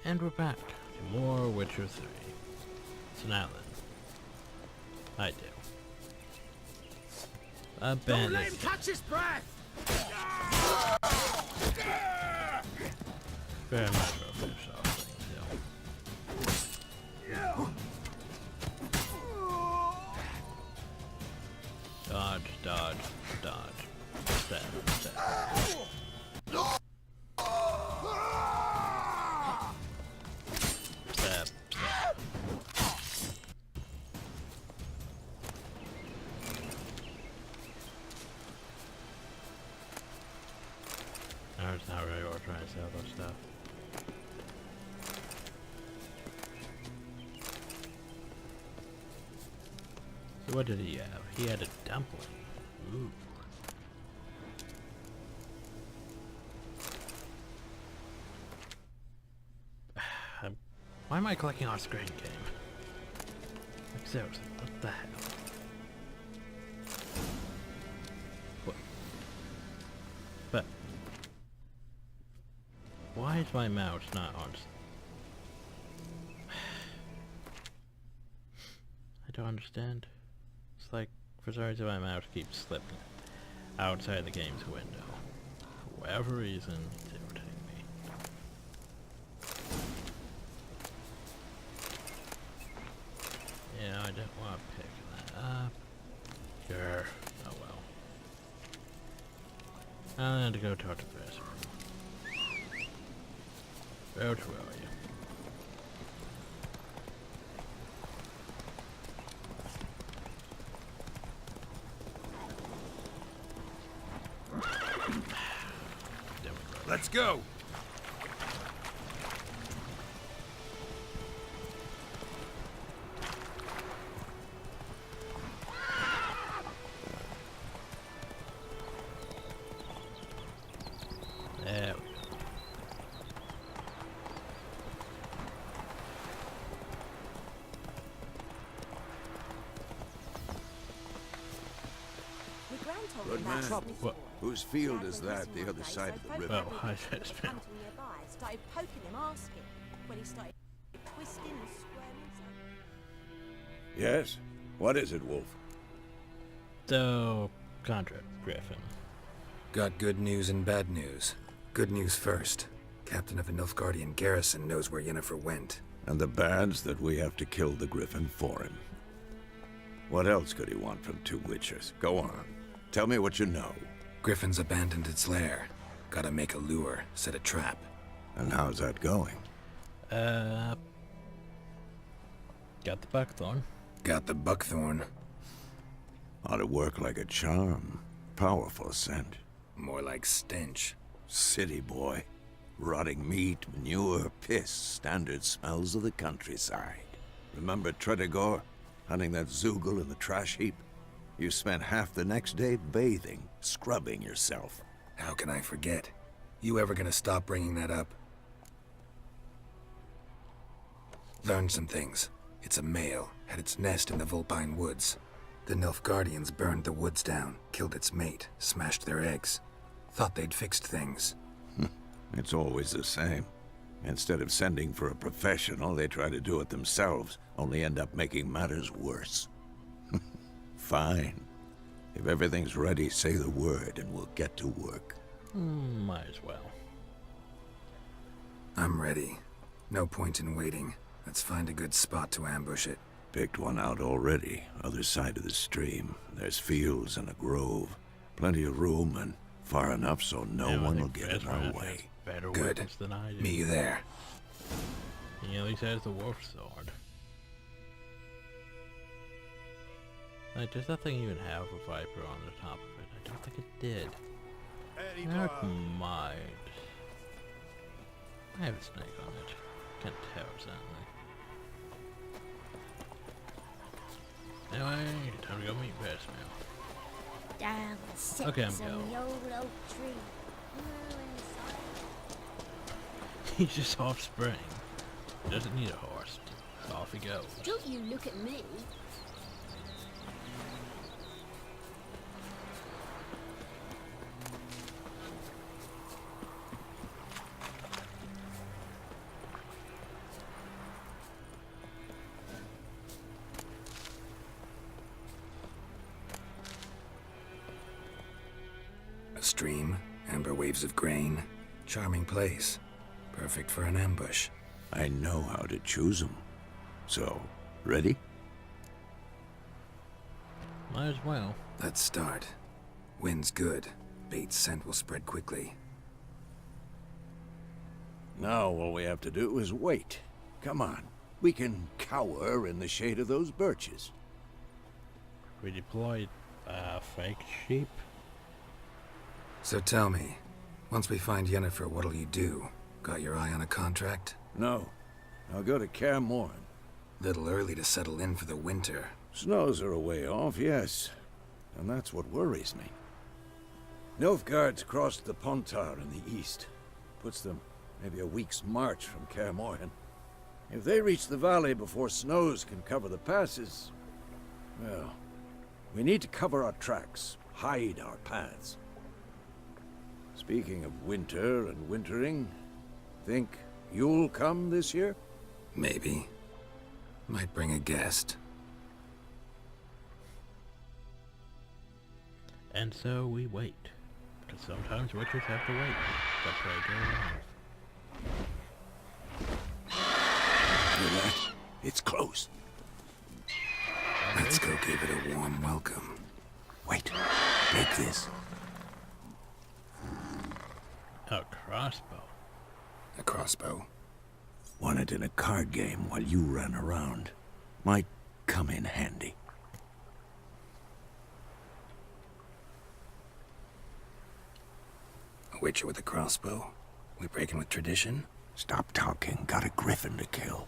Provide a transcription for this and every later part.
And we're back to more Witcher 3. So now then, I do. A bandit. Don't let him catch his breath! Very much of a finish off things, yeah. Dodge, dodge, dodge. Stab, stab. Stab, stab. No, it's not really what we're trying to sell those stuff. So what did he have? He had a dumpling. Ooh. Why am I clicking on screen game? Like seriously, what the hell? What? But why is my mouse not on? I don't understand. It's like for some reason my mouse keeps slipping outside the game's window. For whatever reason, it's irritating me. Yeah, I don't want to pick that up. Sure. Oh well. I had to go talk to the professor. Where are you? Let's go! There we go. Good man. What? Whose field is that, the other side of the river? Oh, I just found. Started poking him, asking when he started twisting and squirming. Yes? What is it, Wolf? So, Contra Griffin. Got good news and bad news. Good news first. Captain of a Nilfgaardian garrison knows where Yennefer went. And the bad's that we have to kill the Griffin for him. What else could he want from two witchers? Go on. Tell me what you know. Griffin's abandoned its lair. Gotta make a lure, set a trap. And how's that going? Got the buckthorn. Got the buckthorn. Ought to work like a charm. Powerful scent. More like stench. City boy. Rotting meat, manure, piss. Standard smells of the countryside. Remember Tredegor? Hunting that Zoogle in the trash heap? You spent half the next day bathing, scrubbing yourself. How can I forget? You ever gonna stop bringing that up? Learned some things. It's a male, had its nest in the Vulpine Woods. The Nilfgaardians burned the woods down, killed its mate, smashed their eggs. Thought they'd fixed things. It's always the same. Instead of sending for a professional, they try to do it themselves, only end up making matters worse. Fine. If everything's ready, say the word and we'll get to work. Might as well. I'm ready. No point in waiting. Let's find a good spot to ambush it. Picked one out already, other side of the stream. There's fields and a grove. Plenty of room and far enough so no one will get in our way. Better Good. weapons than I do. Meet you there. He at least has the wolf sword. Like, does that thing even have a viper on the top of it? I don't think it did. Never mind. I have a snake on it. Can't tell exactly. Anyway, time to go meet Bestmail. Down sits Okay, I'm on going. the old oak tree. He's just off spring. He doesn't need a horse. So off he goes. Don't you look at me. stream, amber waves of grain. Charming place. Perfect for an ambush. I know how to choose them. So, ready? Might as well. Let's start. Wind's good. Bait's scent will spread quickly. Now all we have to do is wait. Come on. We can cower in the shade of those birches. We deployed fake sheep. So tell me, once we find Yennefer, what'll you do? Got your eye on a contract? No. I'll go to Kaer Morhen. Little early to settle in for the winter. Snows are a way off, yes. And that's what worries me. Nilfgaard's crossed the Pontar in the east. Puts them maybe a week's march from Kaer Morhen. If they reach the valley before snows can cover the passes, well, we need to cover our tracks, hide our paths. Speaking of winter and wintering, think you'll come this year? Maybe. Might bring a guest. And so we wait. Because sometimes witchers have to wait. The prey go Hear that? It's close. Let's go give it a warm welcome. Wait, take this. a crossbow. A crossbow. Won it in a card game while you ran around. Might come in handy. A witcher with a crossbow? We breaking with tradition? Stop talking. Got a griffin to kill.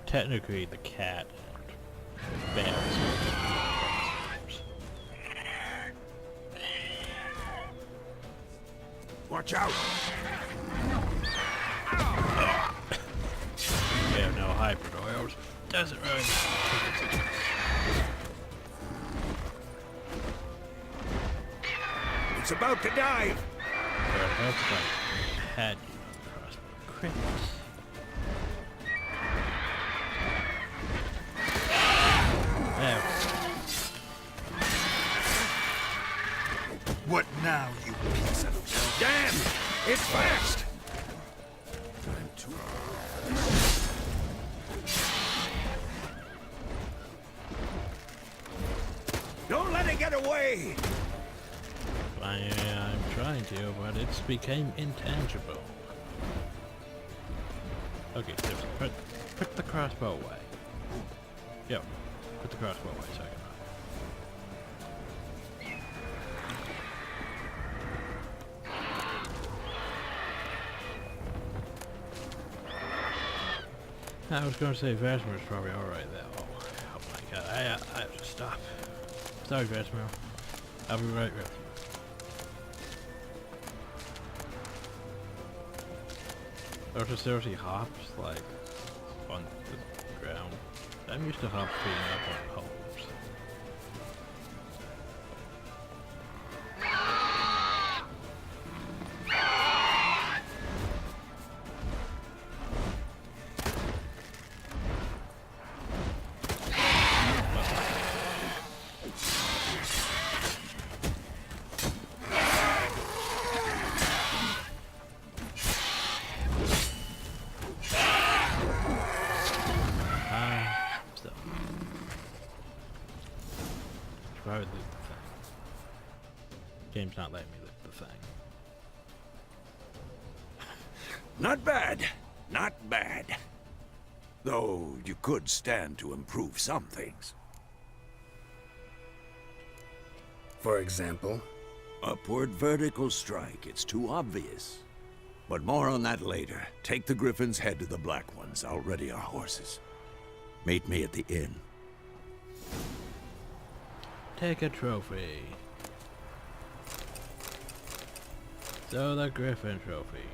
Technically the cat and bears. Watch out! We have no hyper oils. Doesn't really matter. It's about to dive! Had you crossbow crits. There. What now, you piece of... Damn! It's fast! I'm too... Don't let it get away! I'm trying to, but it's became intangible. Okay, so put the crossbow away. Yo, put the crossbow away so I can run. I was going to say Vesmer's probably alright there. Oh my god, I have to stop. Sorry, Vesmer. I'll be right with you. There's a seriously hops like on the ground. I'm used to hops being up on poles. Probably loot the thing. Game's not letting me loot the thing. Not bad. Not bad. Though you could stand to improve some things. For example? Upward vertical strike. It's too obvious. But more on that later. Take the Griffin's head to the Black Ones. I'll ready our horses. Meet me at the inn. Take a trophy. So the Griffin trophy.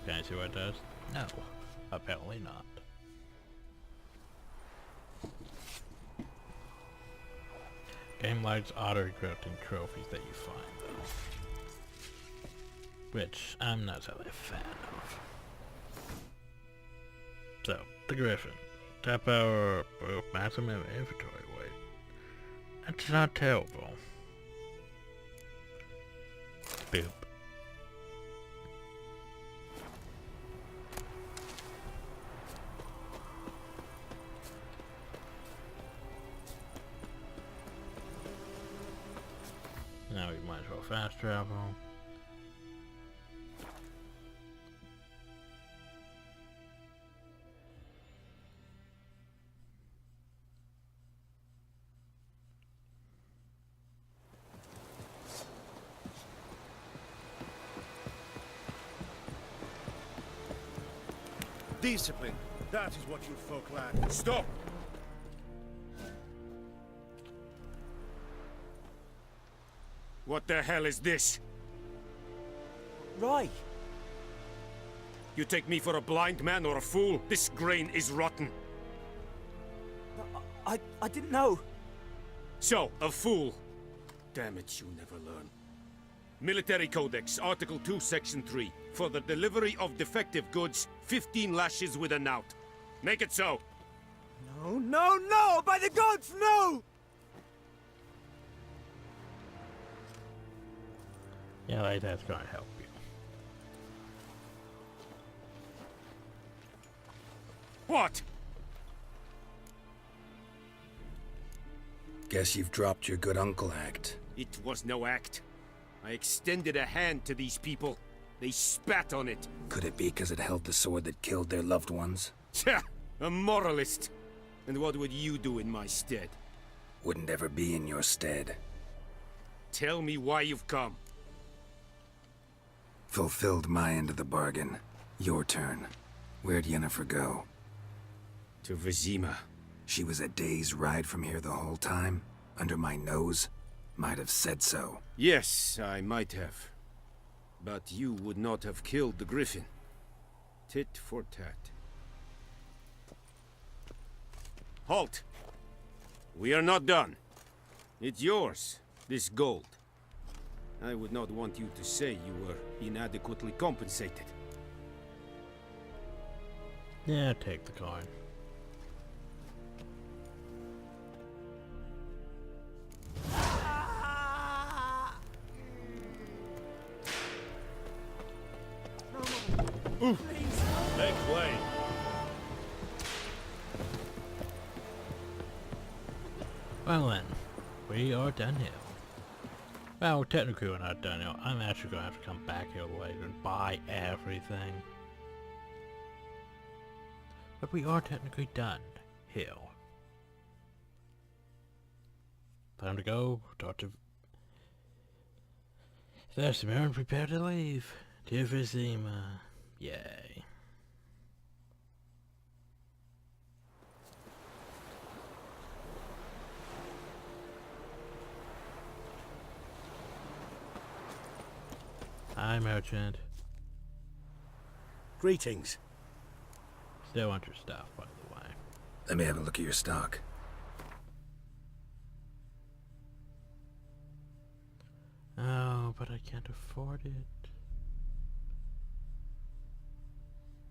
Can I see what it does? No. Apparently not. Game likes auto-equipping trophies that you find though. Which I'm not so a fan of. So, the Griffin. Tap power maximum inventory weight. That's not terrible. Boop. Now we might as well fast travel. Discipline. That is what you folk lack. Stop! What the hell is this? Right. You take me for a blind man or a fool? This grain is rotten. I didn't know. So, a fool. Damn it, you never learn. Military Codex, Article 2, Section 3. For the delivery of defective goods, 15 lashes with a knout. Make it so. No, no, no! By the gods, no! Yeah, like that's gonna help you. What? Guess you've dropped your good uncle act. It was no act. I extended a hand to these people. They spat on it. Could it be because it held the sword that killed their loved ones? Tja, a moralist. And what would you do in my stead? Wouldn't ever be in your stead. Tell me why you've come. Fulfilled my end of the bargain. Your turn. Where'd Yennefer go? To Vizima. She was a day's ride from here the whole time? Under my nose? Might have said so. Yes, I might have. But you would not have killed the griffin. Tit for tat. Halt! We are not done. It's yours, this gold. I would not want you to say you were inadequately compensated. Yeah, take the coin. Make way! Well then, we are done here. Well, technically we're not done here. I'm actually gonna have to come back here later and buy everything. But we are technically done here. Time to go, talk to Thesimir and prepare to leave. To Vizima. Yay. Hi, merchant. Greetings. Still want your stuff, by the way. Let me have a look at your stock. Oh, but I can't afford it.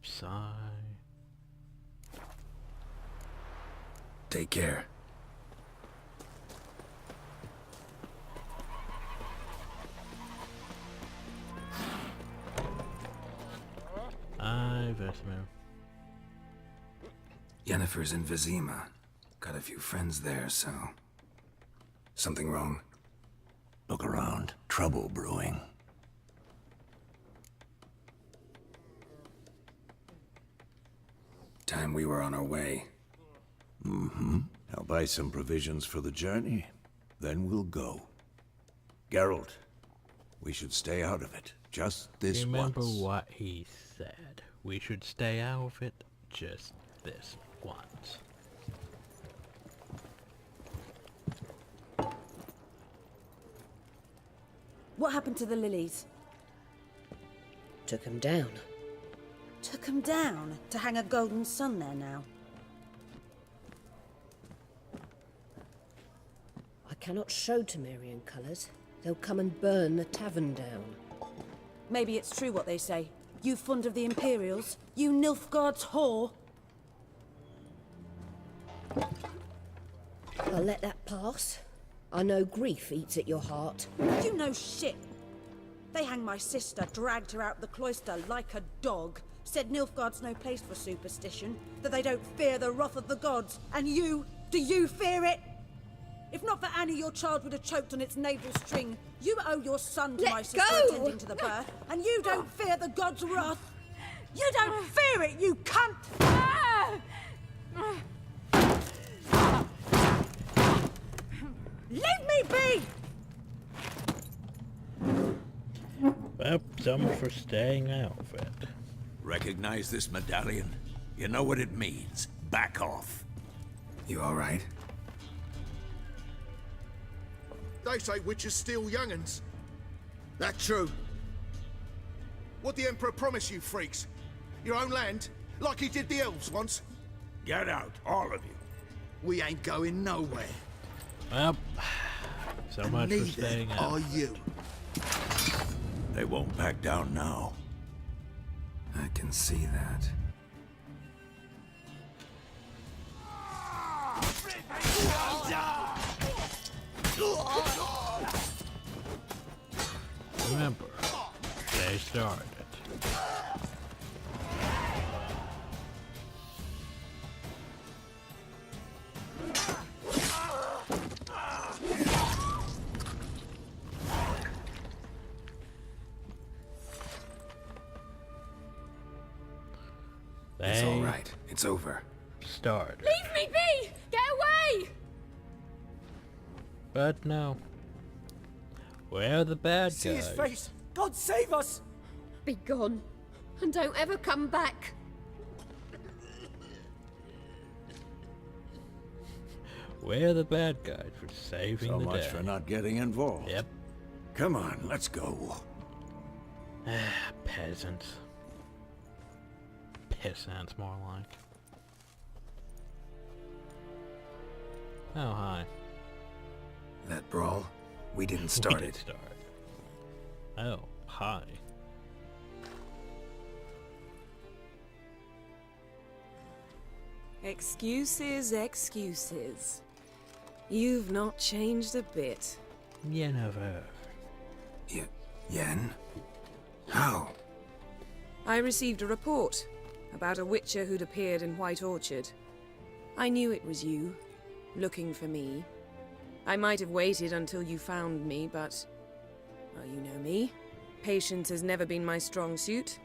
Sigh. Take care. Hi, Vesemir. Yennefer's in Vizima. Got a few friends there, so... Something wrong? Look around. Trouble brewing. Time we were on our way. Mm-hmm. I'll buy some provisions for the journey. Then we'll go. Geralt, we should stay out of it. Just this Remember once. what he said. We should stay out of it just this once. What happened to the lilies? Took him down. Took them down to hang a golden sun there now. I cannot show Temerian colours. They'll come and burn the tavern down. Maybe it's true what they say. You fond of the Imperials? You Nilfgaard's whore? I'll let that pass. I know grief eats at your heart. You know shit. They hanged my sister, dragged her out the cloister like a dog. Said Nilfgaard's no place for superstition, that they don't fear the wrath of the gods. And you, do you fear it? If not for Annie, your child would have choked on its navel string. You owe your son to Let my sister go! attending to the birth, and you don't fear the gods' wrath. You don't fear it, you cunt! Leave me be! Well, some for staying out of it. Recognize this medallion? You know what it means. Back off. You all right? They say witches steal young'uns. That true? What the Emperor promise you, freaks? Your own land? Like he did the elves once? Get out, all of you. We ain't going nowhere. Well, so much for Neither staying out. are you. They won't back down now. I can see that. Remember, they started. It's They all right. It's over. started. Leave me be! Get away! But no. We're the bad See guys. his face! God save us! Be gone. And don't ever come back. We're the bad guys for saving So the much day. for not getting involved. Yep. Come on, let's go. Peasants. Pissants, more like. Oh, hi. That brawl, we didn't We start did it. start. Oh, hi. Excuses, excuses. You've not changed a bit. Yennefer. Yen? How? I received a report about a witcher who'd appeared in White Orchard. I knew it was you, looking for me. I might have waited until you found me, but... well, you know me. Patience has never been my strong suit.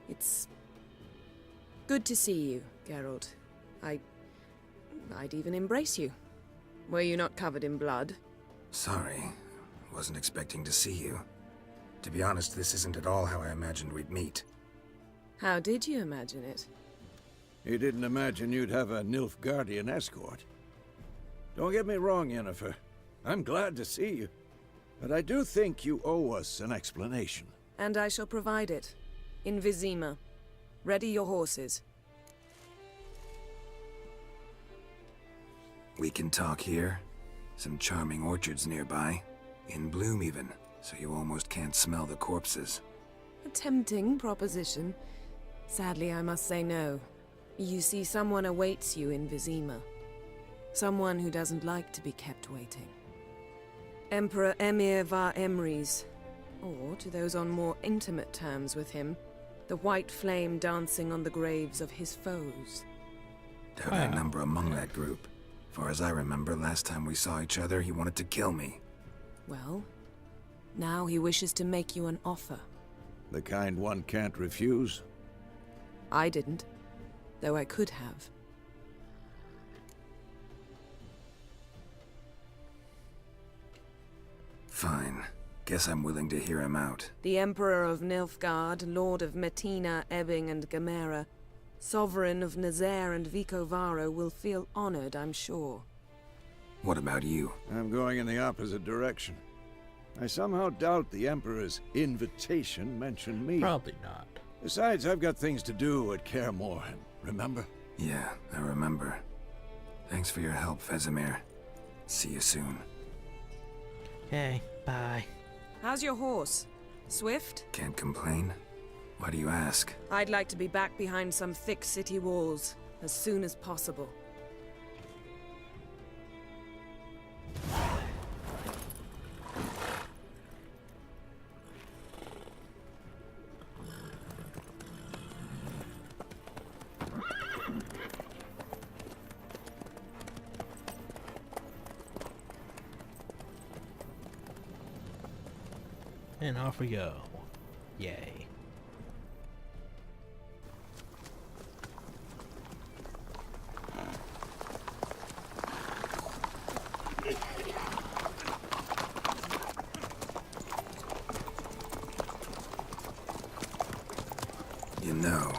It's... good to see you, Geralt. I'd even embrace you. Were you not covered in blood? Sorry. Wasn't expecting to see you. To be honest, this isn't at all how I imagined we'd meet. How did you imagine it? You didn't imagine you'd have a Nilfgaardian escort. Don't get me wrong, Yennefer. I'm glad to see you. But I do think you owe us an explanation. And I shall provide it. In Vizima. Ready your horses. We can talk here. Some charming orchards nearby. In bloom even, so you almost can't smell the corpses. A tempting proposition. Sadly, I must say no. You see, someone awaits you in Vizima. Someone who doesn't like to be kept waiting. Emperor Emir var Emrys. Or, to those on more intimate terms with him, the white flame dancing on the graves of his foes. Doubt I number among that group. Far as I remember, last time we saw each other, he wanted to kill me. Well, now he wishes to make you an offer. The kind one can't refuse. I didn't, though I could have. Fine. Guess I'm willing to hear him out. The Emperor of Nilfgaard, Lord of Metina, Ebbing, and Gamera, Sovereign of Nazaire and Vicovaro will feel honored, I'm sure. What about you? I'm going in the opposite direction. I somehow doubt the Emperor's invitation mentioned me. Probably not. Besides, I've got things to do at Kaer Morhen, remember? Yeah, I remember. Thanks for your help, Vesemir. See you soon. Okay, bye. How's your horse? Swift? Can't complain. Why do you ask? I'd like to be back behind some thick city walls, as soon as possible. And off we go. Yay. You know,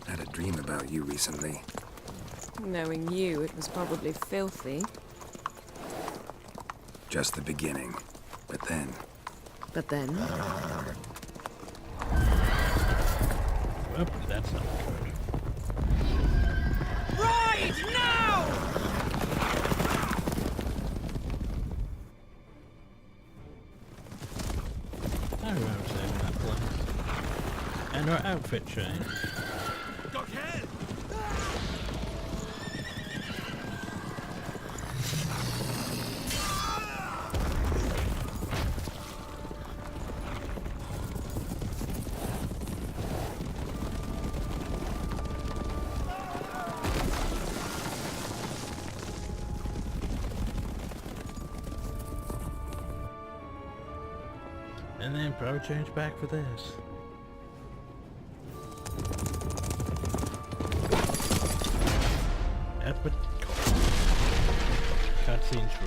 I had a dream about you recently. Knowing you, it was probably filthy. Just the beginning. But then, Oop, that's not good. Ride now! I remember saving that place. And our outfit change. Got hell! And then probably change back for this. Epic cutscenes for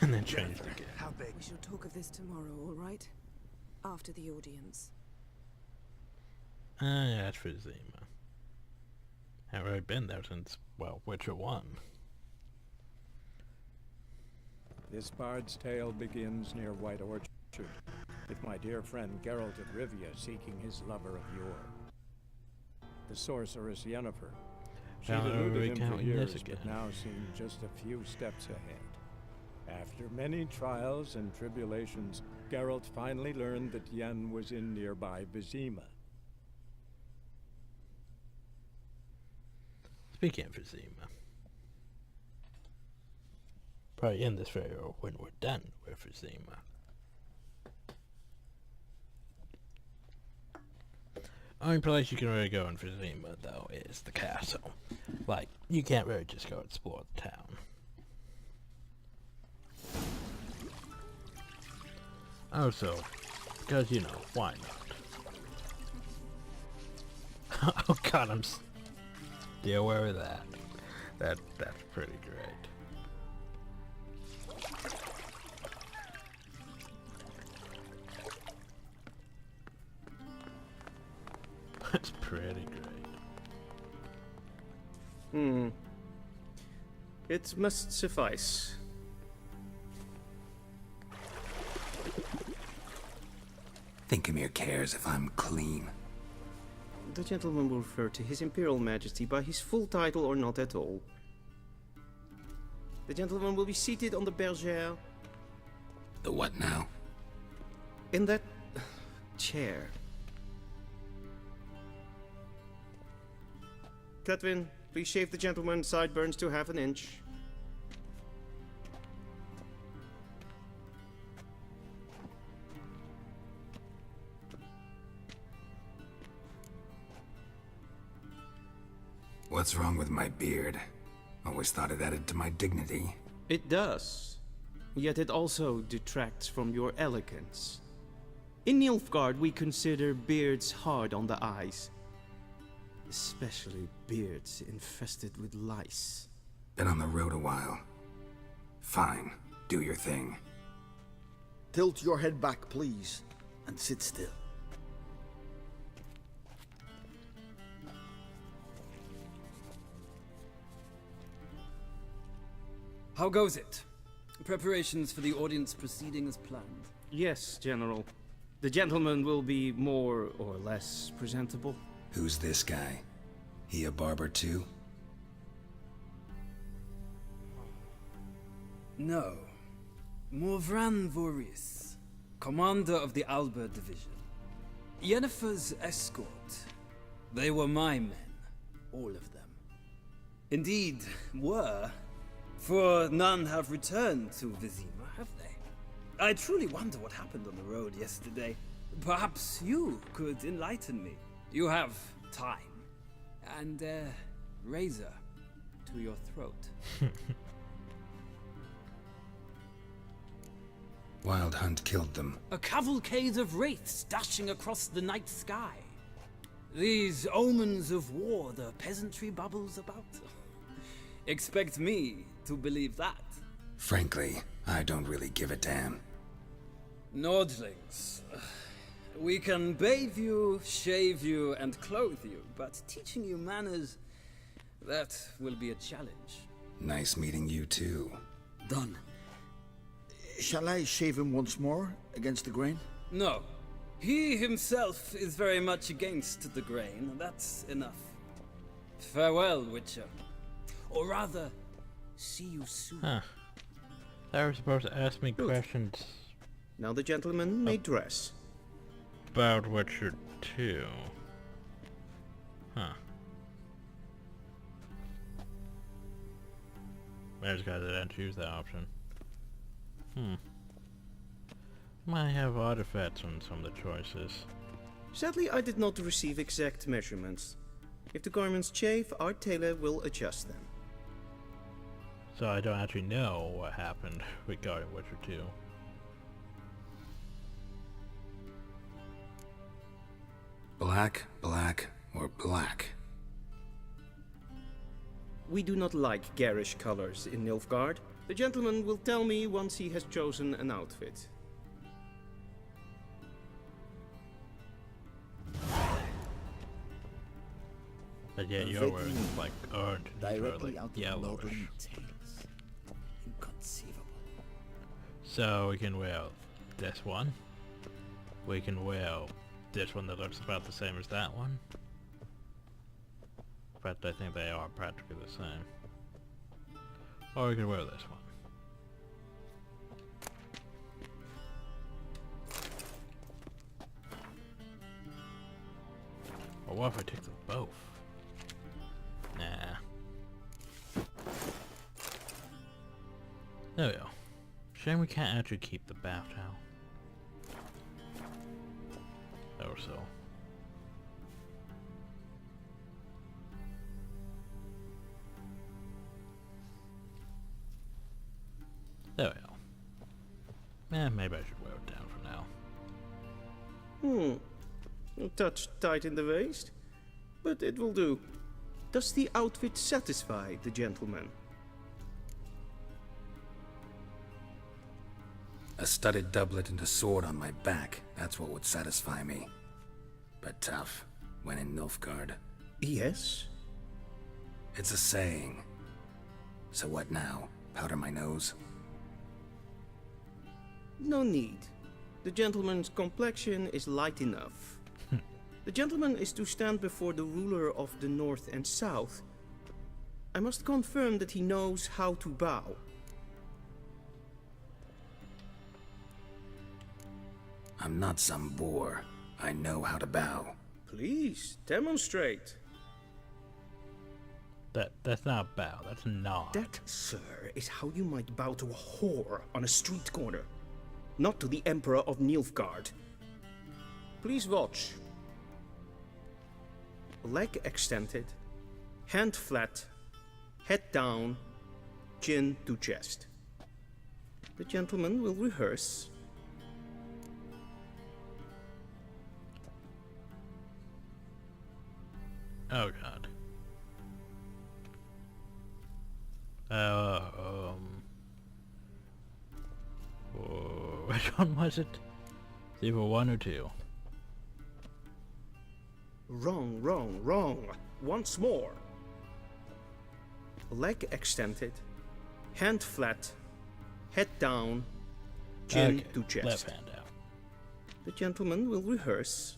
and then changed again. How big? We shall talk of this tomorrow, all right? After the audience. Ah, yeah, that's for Zima. Haven't really been there since, well, Witcher 1. This bard's tale begins near White Orchard, with my dear friend Geralt of Rivia seeking his lover of yore. The sorceress Yennefer. She'd Found her eluded him for recounting this years, again. but now seemed just a few steps ahead. After many trials and tribulations, Geralt finally learned that Yen was in nearby Vizima. Speaking of Zima, probably in this video when we're done with Zima. Only place you can really go in Vizima, though, is the castle. Like, you can't really just go explore the town. Also, because, you know, why not? Oh god, I'm still aware of that. That's pretty great. That's pretty great. It must suffice. Thinkamere cares if I'm clean. The gentleman will refer to His Imperial Majesty by his full title or not at all. The gentleman will be seated on the bergère. The what now? In that chair. Cletwin, please shave the gentleman's sideburns to half an inch. What's wrong with my beard? Always thought it added to my dignity. It does. Yet it also detracts from your elegance. In Nilfgaard, we consider beards hard on the eyes. Especially beards infested with lice. Been on the road a while. Fine, do your thing. Tilt your head back, please, and sit still. How goes it? Preparations for the audience proceeding as planned. Yes, General. The gentleman will be more or less presentable. Who's this guy? He a barber too? No. Morvran Voris, commander of the Alba Division. Yennefer's escort. They were my men, all of them. Indeed, were. For none have returned to Vizima, have they? I truly wonder what happened on the road yesterday. Perhaps you could enlighten me. You have time. And, razor to to your throat. Wild Hunt killed them. A cavalcade of wraiths dashing across the night sky. These omens of war the peasantry bubbles about. Expect me to believe that. Frankly, I don't really give a damn. Nordlings. We can bathe you, shave you, and clothe you, but teaching you manners, that will be a challenge. Nice meeting you too. Done. Shall I shave him once more, against the grain? No. He himself is very much against the grain. That's enough. Farewell, Witcher. Or rather, see you soon. Huh. They were supposed to ask me questions Now the gentleman may dress. about Witcher 2. Huh. There's guys that didn't choose that option. Might have artifacts on some of the choices. Sadly, I did not receive exact measurements. If the garments chafe, our tailor will adjust them. So I don't actually know what happened regarding Witcher 2. Black, black, or black? We do not like garish colors in Nilfgaard. The gentleman will tell me once he has chosen an outfit. But yeah, you're wearing like orange, Directly like out of yellowish. northern tales. Inconceivable. So we can wear this one. We can wear this one that looks about the same as that one. But I think they are practically the same. Or we can wear this one. Or what if I take them both? Nah. There we go. Shame we can't actually keep the bath towel. Or so. There we go. Maybe I should wear it down for now. A touch tight in the waist, but it will do. Does the outfit satisfy the gentleman? A studded doublet and a sword on my back, that's what would satisfy me. But tough, when in Nilfgaard. Yes. It's a saying. So what now? Powder my nose? No need. The gentleman's complexion is light enough. The gentleman is to stand before the ruler of the North and South. I must confirm that he knows how to bow. I'm not some boor. I know how to bow. Please, demonstrate. That's not a bow, that's a nod. That, sir, is how you might bow to a whore on a street corner. Not to the Emperor of Nilfgaard. Please watch. Leg extended, hand flat, head down, chin to chest. The gentleman will rehearse. Oh god. Which one was it? It's either 1 or 2. Wrong, wrong, wrong. Once more. Leg extended, hand flat, head down, chin Okay, to chest. left hand out. The gentleman will rehearse.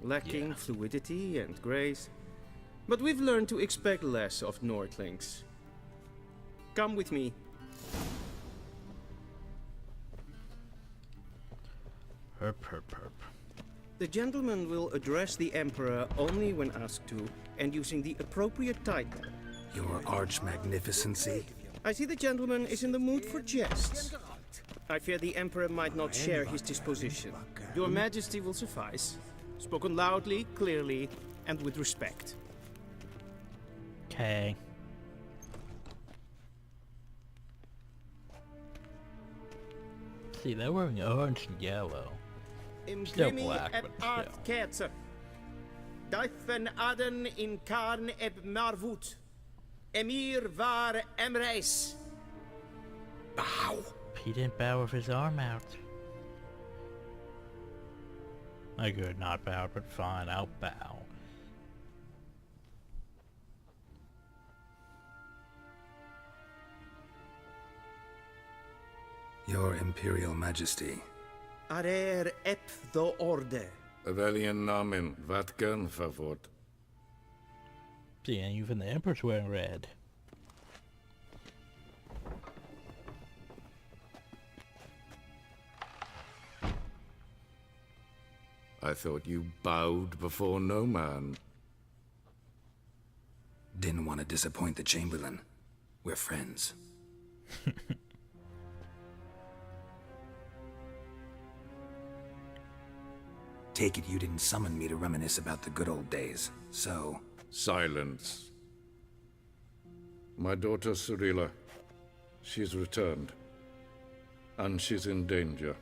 Lacking yeah. fluidity and grace. But we've learned to expect less of Nordlings. Come with me. Herp, herp, herp. The gentleman will address the Emperor only when asked to, and using the appropriate title. Your arch magnificency? I see the gentleman is in the mood for jests. I fear the Emperor might not share his disposition. Your Majesty will suffice. Spoken loudly, clearly, and with respect. Okay. See, they're wearing orange and yellow. Still black, but still. Kerzer. Daithen Aden in Karn eb Marvut. Emir var Emreis. Bow. He didn't bow with his arm out. I could not bow, but fine, I'll bow. Your Imperial Majesty. Arer ep the orde. Avelian namen, vatkan favort. See, and even the Emperor's wearing red. I thought you bowed before no man. Didn't want to disappoint the Chamberlain. We're friends. Take it you didn't summon me to reminisce about the good old days, so... Silence. My daughter Cyrilla, she's returned. And she's in danger.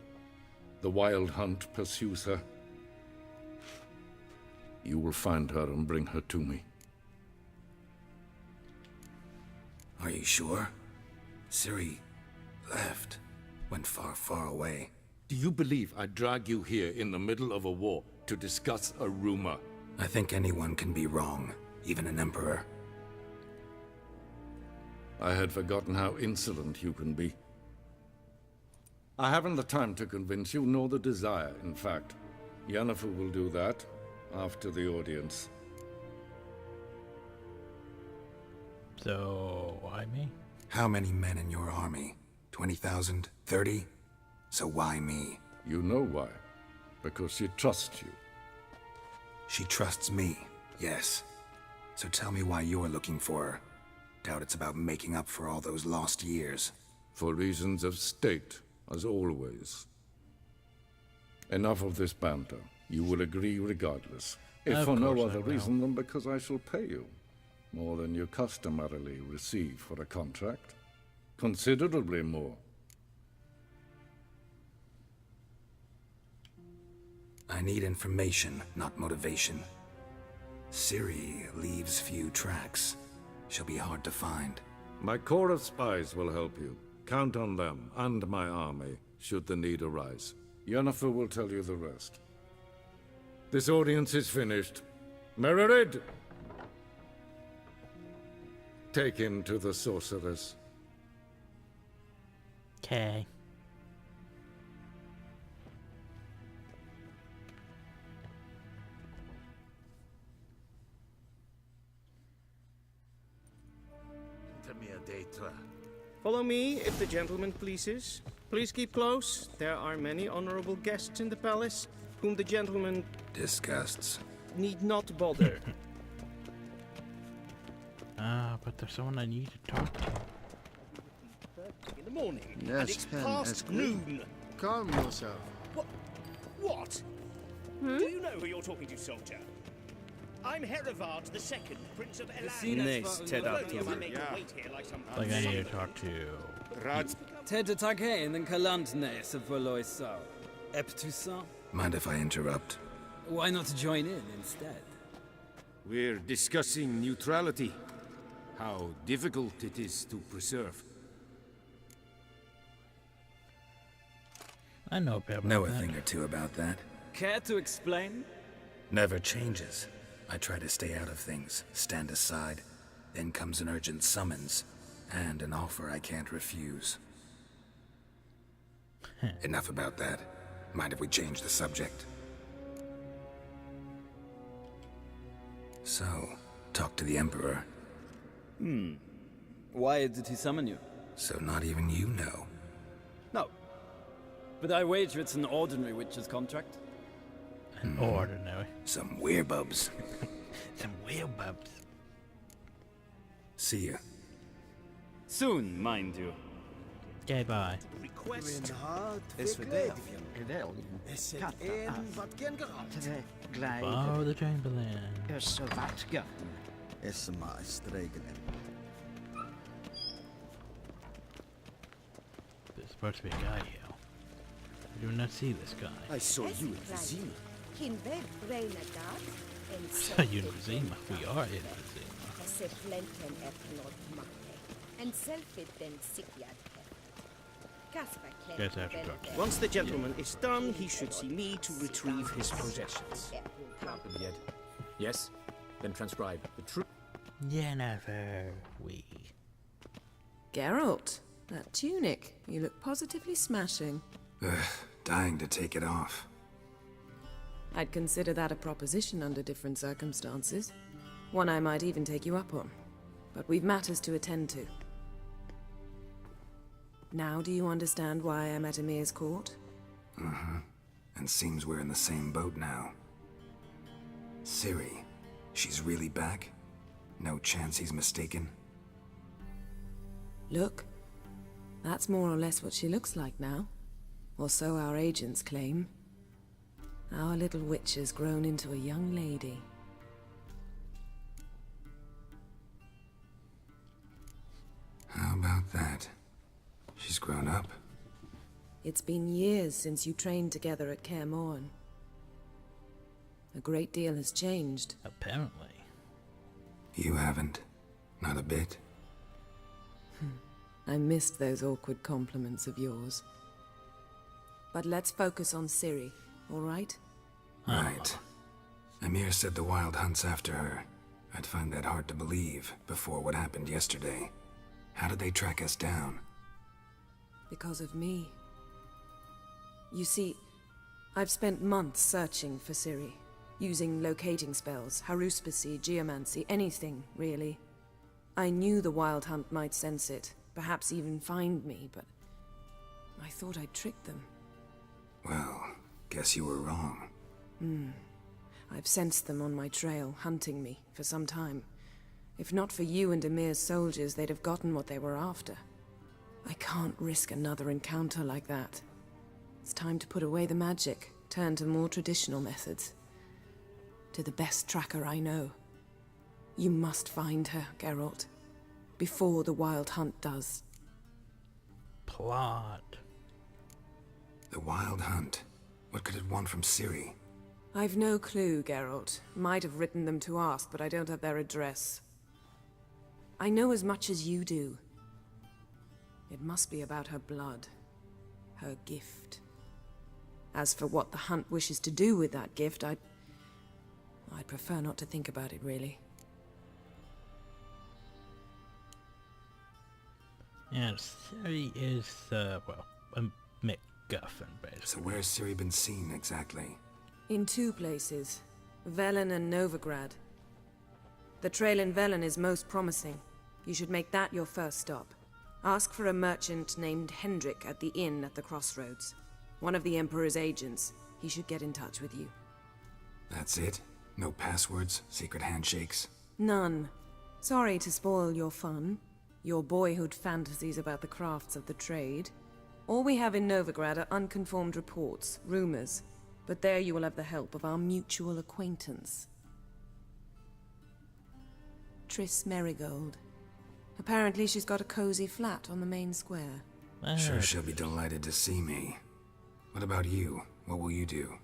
The Wild Hunt pursues her. You will find her and bring her to me. Are you sure? Ciri left. Went far, far away. Do you believe I'd drag you here in the middle of a war to discuss a rumor? I think anyone can be wrong, even an emperor. I had forgotten how insolent you can be. I haven't the time to convince you, nor the desire, in fact. Yennefer will do that after the audience. So, why me? How many men in your army? 20,000? 30? So why me? You know why. Because she trusts you. She trusts me, yes. So tell me why you're looking for her. Doubt it's about making up for all those lost years. For reasons of state, as always. Enough of this banter. You will agree regardless. If for no other reason than because I shall pay you. More than you customarily receive for a contract. Considerably more. I need information, not motivation. Ciri leaves few tracks. She'll be hard to find. My corps of spies will help you. Count on them, and my army, should the need arise. Yennefer will tell you the rest. This audience is finished. Mererid! Take him to the sorceress. Okay. Follow me, if the gentleman pleases. Please keep close. There are many honorable guests in the palace, whom the gentleman... disgusts. ...need not bother. But there's someone I need to talk to. In the morning, Yes, and it's Ken, past that's good. noon. Calm yourself. What? Do you know who you're talking to, soldier? I'm Herivard II, Prince of Elan. Nice, Ted Like I need to talk to... Ted Tagein and Kalandnes of Voloisau. Eptusa? Mind if I interrupt? Why not join in instead? We're discussing neutrality. How difficult it is to preserve. I know a bit about Know a that. thing or two about that. Care to explain? Never changes. I try to stay out of things, stand aside. Then comes an urgent summons, and an offer I can't refuse. Enough about that. Mind if we change the subject? So, talk to the Emperor. Why did he summon you? So not even you know. No. But I wager it's an ordinary witch's contract. An ordinary. Some werebubs. Some werebubs. See ya. Soon, mind you. Okay, bye. Request. Follow the Chamberlain. There's supposed to be a guy here. I do not see this guy. I saw you in Vizima. Saw you in Vizima. We are in Vizima. Guess I have to talk to him. Once the gentleman is done, he should see me to retrieve his possessions. Yes? Then transcribe the truth. Jennifer, we. Geralt, that tunic. You look positively smashing. Ugh, dying to take it off. I'd consider that a proposition under different circumstances. One I might even take you up on. But we've matters to attend to. Now do you understand why I'm at Emir's court? Uh-huh. And seems we're in the same boat now. Ciri, she's really back? No chance he's mistaken? Look, that's more or less what she looks like now. Or so our agents claim. Our little witch has grown into a young lady. How about that? She's grown up. It's been years since you trained together at Kaer Morhen. A great deal has changed. Apparently. You haven't. Not a bit. I missed those awkward compliments of yours. But let's focus on Ciri, all right? Right. Emir said the Wild Hunt's after her. I'd find that hard to believe before what happened yesterday. How did they track us down? Because of me. You see, I've spent months searching for Ciri, using locating spells, haruspicy, geomancy, anything, really. I knew the Wild Hunt might sense it, perhaps even find me, but I thought I'd tricked them. Well, guess you were wrong. I've sensed them on my trail, hunting me, for some time. If not for you and Emir's soldiers, they'd have gotten what they were after. I can't risk another encounter like that. It's time to put away the magic, turn to more traditional methods. To the best tracker I know. You must find her, Geralt. Before the Wild Hunt does. Plot. The Wild Hunt? What could it want from Ciri? I've no clue, Geralt. Might have written them to ask, but I don't have their address. I know as much as you do. It must be about her blood. Her gift. As for what the Hunt wishes to do with that gift, I'd prefer not to think about it, really. Yes, Ciri is, well, a MacGuffin, basically. So where's Ciri been seen, exactly? In two places. Velen and Novigrad. The trail in Velen is most promising. You should make that your first stop. Ask for a merchant named Hendrik at the inn at the crossroads. One of the Emperor's agents. He should get in touch with you. That's it? No passwords? Secret handshakes? None. Sorry to spoil your fun. Your boyhood fantasies about the crafts of the trade. All we have in Novigrad are unconfirmed reports, rumors. But there you will have the help of our mutual acquaintance. Triss Merigold. Apparently she's got a cozy flat on the main square. Sure she'll be delighted to see me. What about you? What will you do?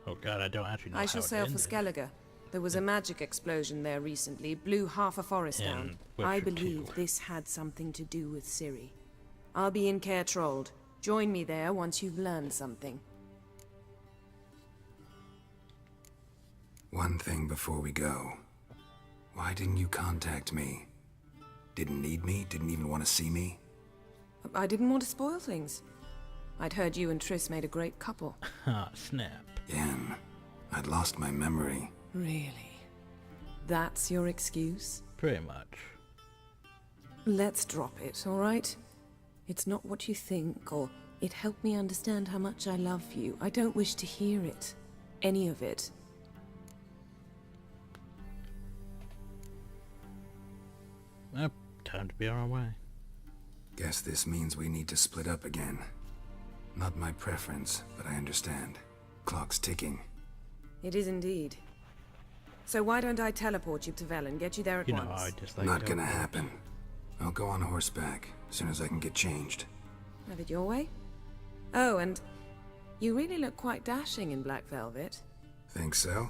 Oh god, I don't actually know I shall sail for Skellige. There was a magic explosion there recently, blew half a forest down. I believe this had something to do with Ciri. I'll be in Caer Trold. Join me there once you've learned something. One thing before we go. Why didn't you contact me? Didn't need me? Didn't even want to see me? I didn't want to spoil things. I'd heard you and Triss made a great couple. Ah, snap. Yen, I'd lost my memory. Really? That's your excuse? Pretty much. Let's drop it, all right? It's not what you think, or it helped me understand how much I love you. I don't wish to hear it. Any of it. Well, time to be on our way. Guess this means we need to split up again. Not my preference, but I understand. Clock's ticking. It is indeed. So why don't I teleport you to Vel and get you there at You know, once? I just like Not gonna happen. I'll go on horseback, as soon as I can get changed. Have it your way? Oh, and you really look quite dashing in black velvet. Think so?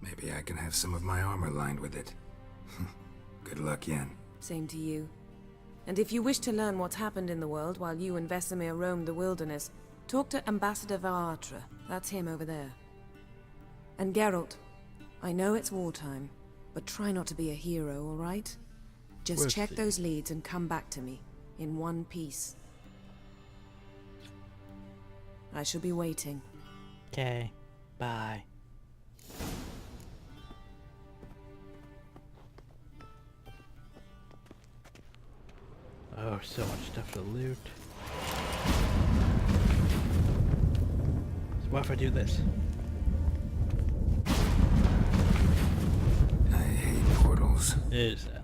Maybe I can have some of my armor lined with it. Good luck, Yen. Same to you. And if you wish to learn what's happened in the world while you and Vesemir roamed the wilderness, talk to Ambassador Varatra. That's him over there. And Geralt, I know it's wartime, but try not to be a hero, all right? Just check those leads and come back to me, in one piece. I shall be waiting. Okay, bye. Oh, so much stuff to loot. So what if I do this? I hate portals. Is that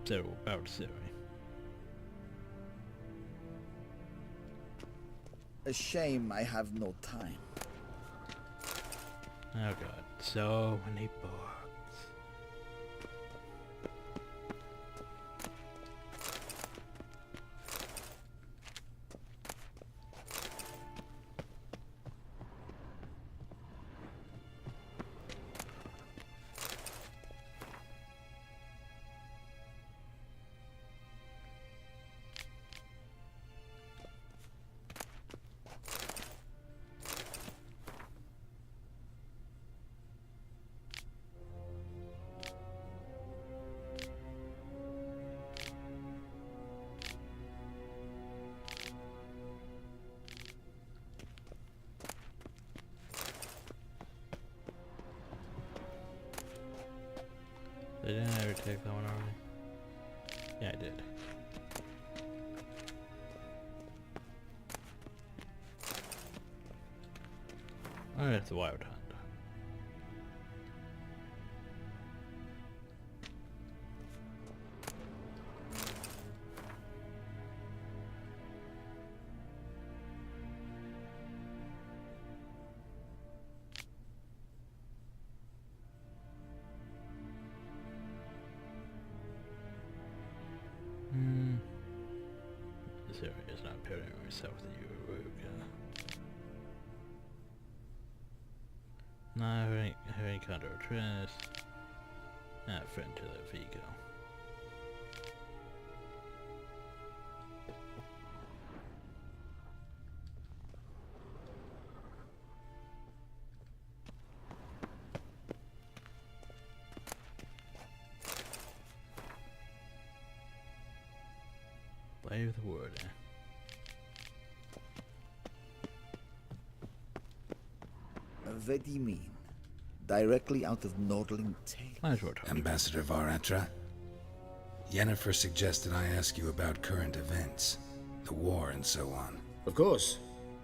so about Siri? A shame I have no time. Oh god, so many books. Did I ever take that one already? Yeah, I did. Oh, it's a wild hunt. This area is not appearing myself that you were rude. No, having kind of trust. Not friend to the Vigo. Play with the word, eh? What do you mean? Directly out of Nordling Tale? Ambassador Varatra? Yennefer suggested I ask you about current events, the war and so on. Of course.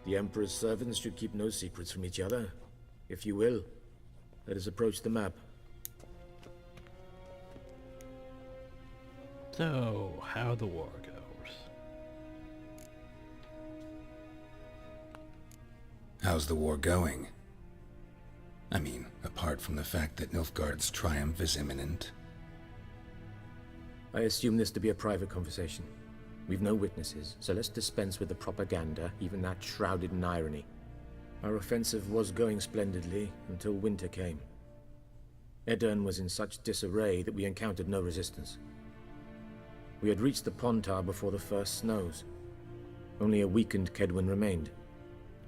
The Emperor's servants should keep no secrets from each other. If you will, let us approach the map. So, how the war goes. How's the war going? I mean, apart from the fact that Nilfgaard's triumph is imminent. I assume this to be a private conversation. We've no witnesses, so let's dispense with the propaganda, even that shrouded in irony. Our offensive was going splendidly until winter came. Edirn was in such disarray that we encountered no resistance. We had reached the Pontar before the first snows. Only a weakened Kedwin remained,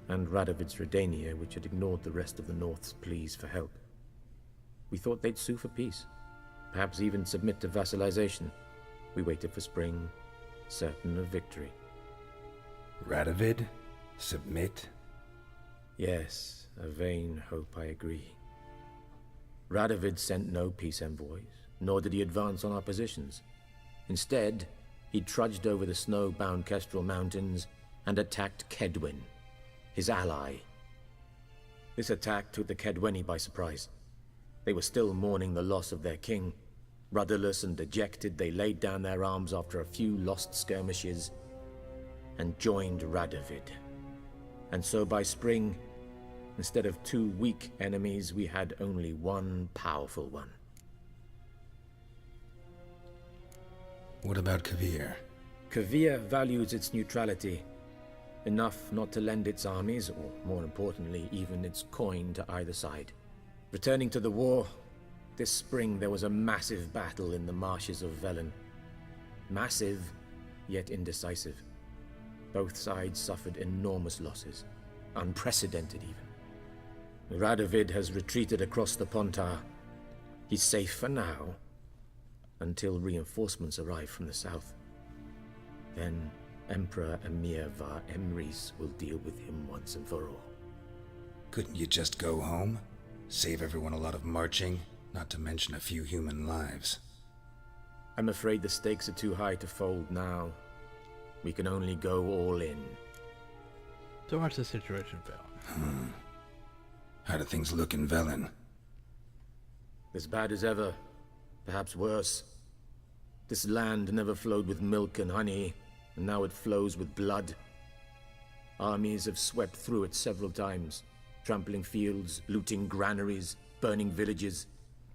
and Radovid's Redania, which had ignored the rest of the North's pleas for help. We thought they'd sue for peace, perhaps even submit to vassalization. We waited for spring, certain of victory. Radovid? Submit? Yes, a vain hope, I agree. Radovid sent no peace envoys, nor did he advance on our positions. Instead, he trudged over the snow-bound Kestrel Mountains and attacked Kedwin, his ally. This attack took the Kedweni by surprise. They were still mourning the loss of their king, Rudderless and dejected, they laid down their arms after a few lost skirmishes and joined Radovid. And so by spring, instead of 2 weak enemies, we had only one powerful one. What about Kavir? Kavir values its neutrality, enough not to lend its armies, or more importantly, even its coin to either side. Returning to the war, this spring there was a massive battle in the marshes of Velen. Massive, yet indecisive. Both sides suffered enormous losses, unprecedented even. Radovid has retreated across the Pontar. He's safe for now, until reinforcements arrive from the south. Then Emperor Emir var Emrys will deal with him once and for all. Couldn't you just go home? Save everyone a lot of marching, not to mention a few human lives. I'm afraid the stakes are too high to fold now. We can only go all in. So what's the situation, Phil? How do things look in Velen? As bad as ever, perhaps worse. This land never flowed with milk and honey, and now it flows with blood. Armies have swept through it several times, trampling fields, looting granaries, burning villages.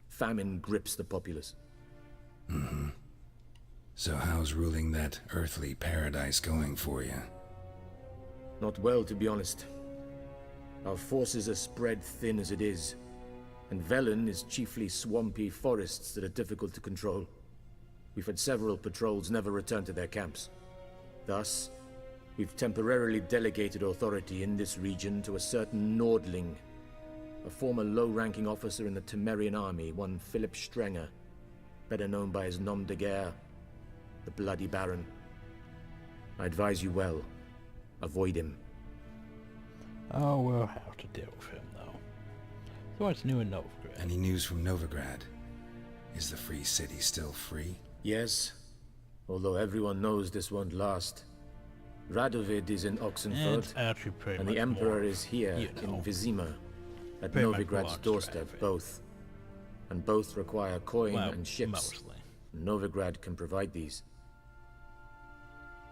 Famine grips the populace. So how's ruling that earthly paradise going for you? Not well, to be honest. Our forces are spread thin as it is, and Velen is chiefly swampy forests that are difficult to control. We've had several patrols never return to their camps. Thus, we've temporarily delegated authority in this region to a certain Nordling, a former low-ranking officer in the Temerian army, one Philip Strenger, better known by his nom de guerre, the Bloody Baron. I advise you well. Avoid him. Oh, we'll have to deal with him, though. So what's new in Novigrad? Any news from Novigrad? Is the free city still free? Yes, although everyone knows this won't last. Radovid is in Oxenford, and the Emperor is here in Vizima, at Novigrad's doorstep, both. And both require coin and ships. Mostly. Novigrad can provide these.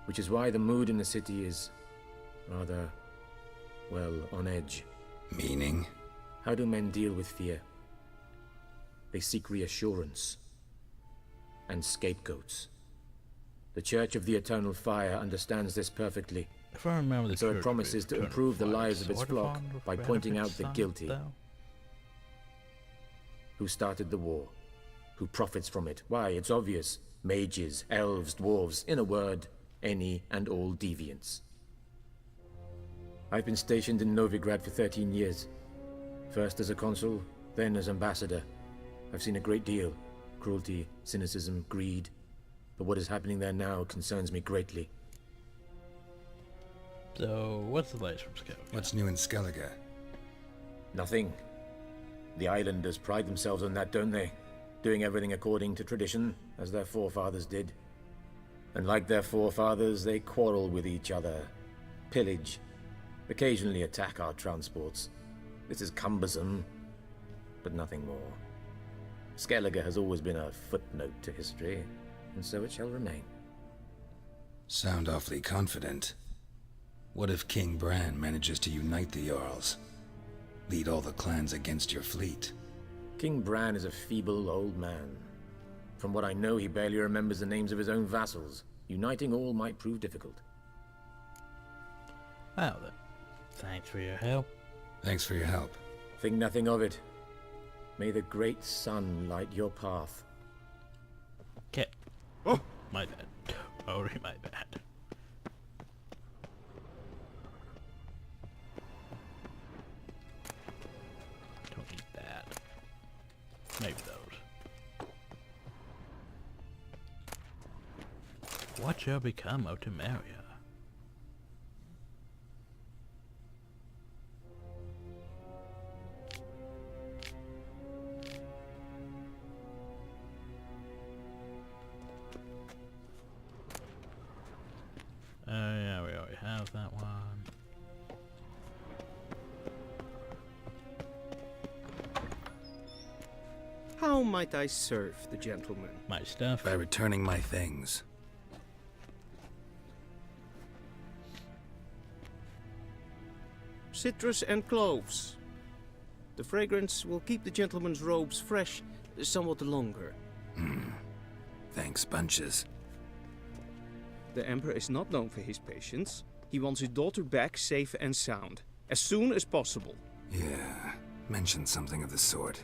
Which is why the mood in the city is rather, well, on edge. Meaning? How do men deal with fear? They seek reassurance and scapegoats. The Church of the Eternal Fire understands this perfectly. If I remember the so it promises to improve the lives of its flock by pointing out the guilty. Who started the war? Who profits from it? Why, it's obvious. Mages, elves, dwarves, in a word, any and all deviants. I've been stationed in Novigrad for 13 years. First as a consul, then as ambassador. I've seen a great deal. Cruelty, cynicism, greed. But what is happening there now concerns me greatly. So, what's the latest from Skellige? What's new in Skellige? Nothing. The islanders pride themselves on that, don't they? Doing everything according to tradition, as their forefathers did. And like their forefathers, they quarrel with each other, pillage, occasionally attack our transports. This is cumbersome, but nothing more. Skellige has always been a footnote to history, and so it shall remain. Sound awfully confident. What if King Bran manages to unite the Jarls? Lead all the clans against your fleet? King Bran is a feeble old man. From what I know, he barely remembers the names of his own vassals. Uniting all might prove difficult. Well then, thanks for your help. Thanks for your help. Think nothing of it. May the great sun light your path. Okay. Oh, my bad. Totally my bad. Don't need that. Maybe those. What shall become of Temeria? Yeah, we already have that one. How might I serve the gentleman? My stuff? By returning my things. Citrus and cloves. The fragrance will keep the gentleman's robes fresh somewhat longer. Thanks, bunches. The Emperor is not known for his patience. He wants his daughter back safe and sound, as soon as possible. Yeah, mentioned something of the sort.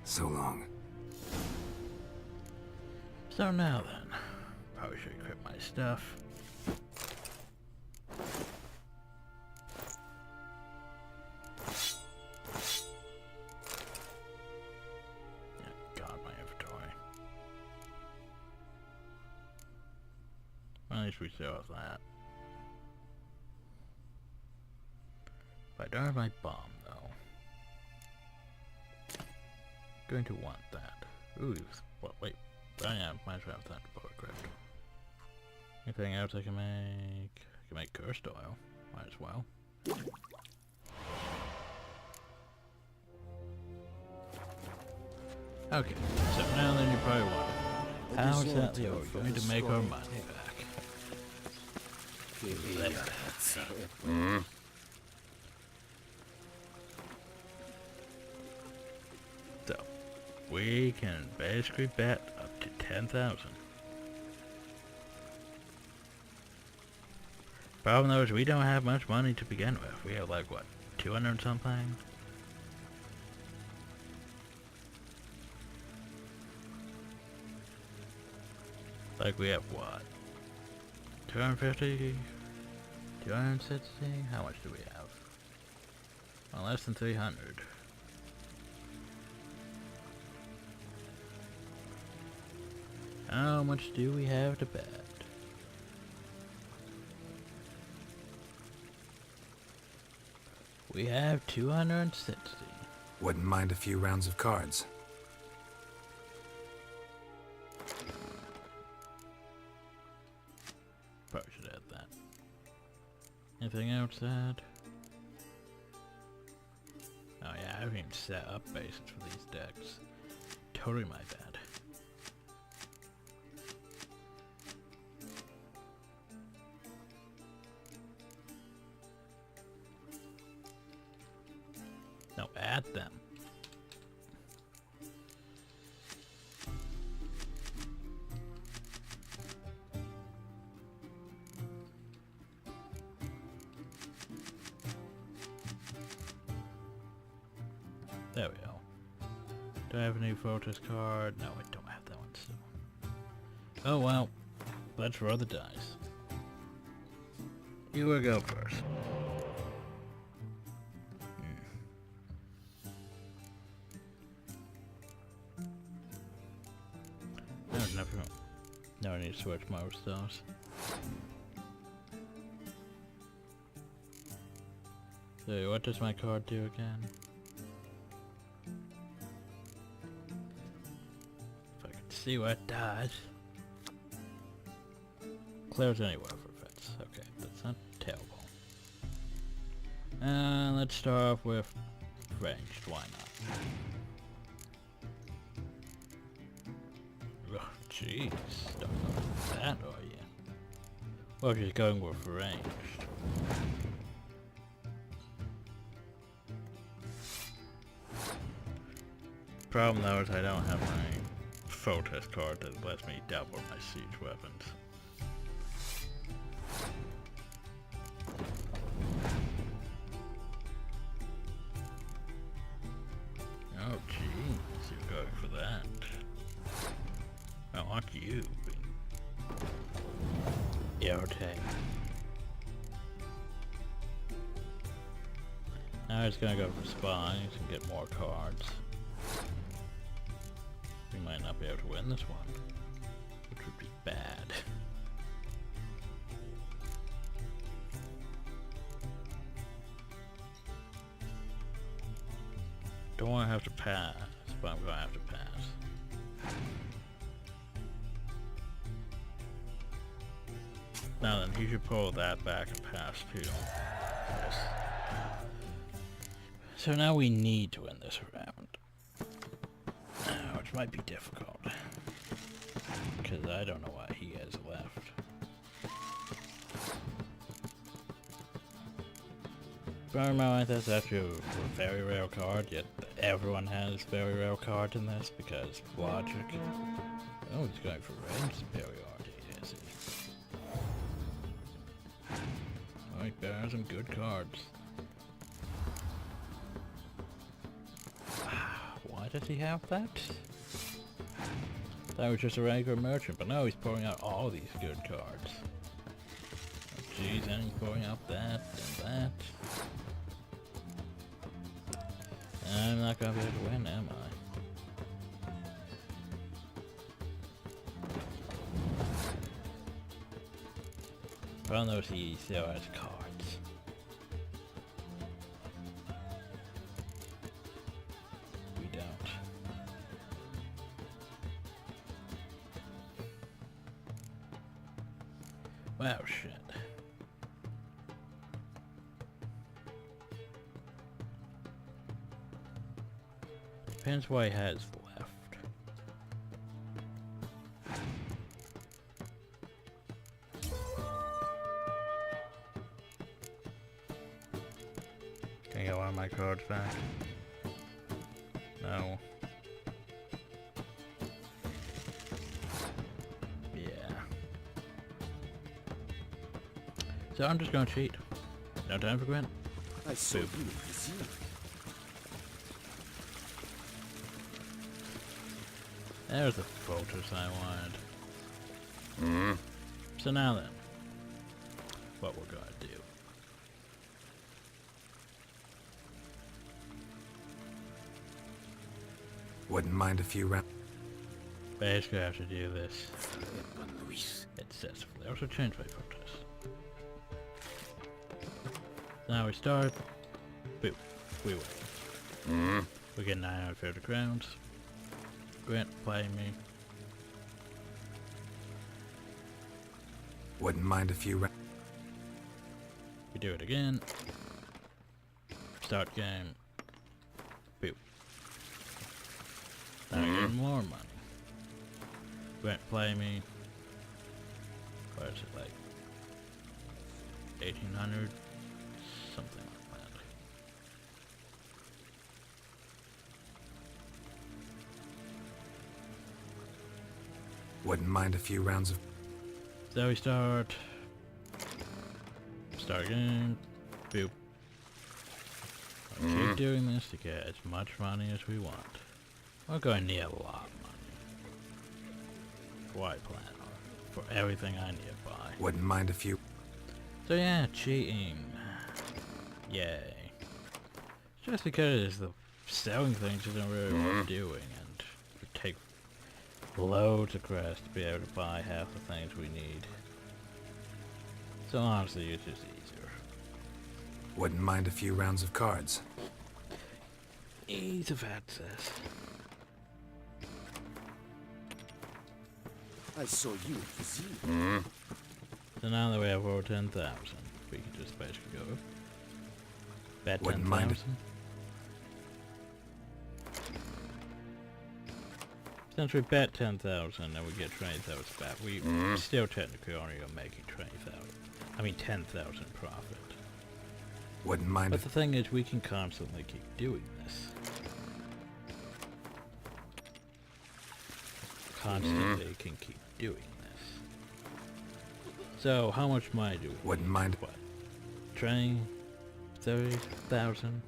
So long. So now then, probably should equip my stuff. God, my inventory. At least we still have that. But I don't have my bomb though. Going to want that. Ooh, well, wait. Oh yeah, might as well have that equipped. Anything else I can make? I can make cursed oil. Might as well. Okay, so now then you probably wonder, how exactly are we going to make our money back? So, we can basically bet up to 10,000. Problem though is we don't have much money to begin with. We have like what, 200 something? Like we have what? 250? 260? How much do we have? Well, less than 300. How much do we have to bet? We have 260. Wouldn't mind a few rounds of cards. Probably should add that. Anything else to add? Oh yeah, I haven't even set up bases for these decks. Totally my bad. No, add them. There we go. Do I have a new photos card? No, I don't have that one still. Oh well. Let's roll the dice. You will go first. There's nothing. No, I need to switch my stars. So, what does my card do again? If I can see what it does. Clears anywhere for fits. Okay, that's not terrible. Let's start off with ranged. Why not? Oh, jeez, don't know that, are you? Well, she's going with ranged. Problem though is I don't have my photos card that lets me double my siege weapons. Oh jeez, you're going for that. I want you. Irritating. Now he's gonna go for spies and get more cards. We might not be able to win this one, which would be bad. Don't want to have to pass, but I'm gonna have to pass. Now then, he should pull that back and pass too. Yes. So now we need to win this round. Which might be difficult. Because I don't know why he has left. Bear in mind that's actually a very rare card, yet everyone has very rare cards in this because logic. Oh, he's going for range superiority, is he? Oh, he bears some good cards. Why does he have that? That was just a regular merchant, but now he's pouring out all these good cards. Oh, geez, and he's pouring out that and that. I'm not gonna be able to win, am I? Well, no, he still has cards. We don't. Wow, shit. Depends what he has left. Can I get one of my cards back? No. Yeah. So I'm just gonna cheat. No time for Gwent. I saw you. There's the photos I wanted. So now then, what we're gonna do. Wouldn't mind a few rounds. Basically I have to do this excessively. I also changed my photos. Now we start. Boop. We win. We get 950 crowns. Grant, play me. Wouldn't mind a few rounds. We do it again. Start game. Boop. Now we get more money. Grant, play me. What is it, like 1800? Something like that. Wouldn't mind a few rounds of. So we start. Start again. Boop. We'll keep doing this to get as much money as we want. We're going to need a lot of money. Why plan on? For everything I need to buy. Wouldn't mind a few. So yeah, cheating. Yay. Just because the selling things isn't really worth doing, and it would take loads of crest to be able to buy half the things we need. So honestly, it's just easier. Wouldn't mind a few rounds of cards. Ease of access. I saw you at the zoo. So now that we have over 10,000, we can just basically go bet Wouldn't mind 10,000. Since we bet 10,000 and we get 20,000 back, we still technically only are making 20,000. I mean 10,000 profit. Wouldn't mind. But the thing is, we can constantly keep doing this. Constantly can keep doing this. So how much money do we? Wouldn't mind. What? 20, 30,000.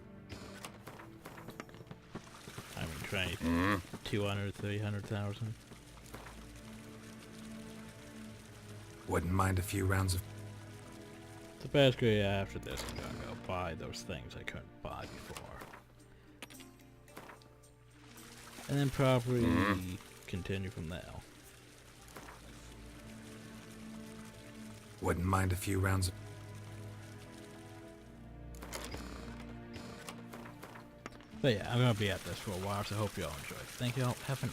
I mean, 20, 200, 300,000. Wouldn't mind a few rounds of. So basically, after this, I'm gonna go buy those things I couldn't buy before, and then probably continue from there. Wouldn't mind a few rounds of. But yeah, I'm gonna be at this for a while, so I hope you all enjoy. Thank you all. Have an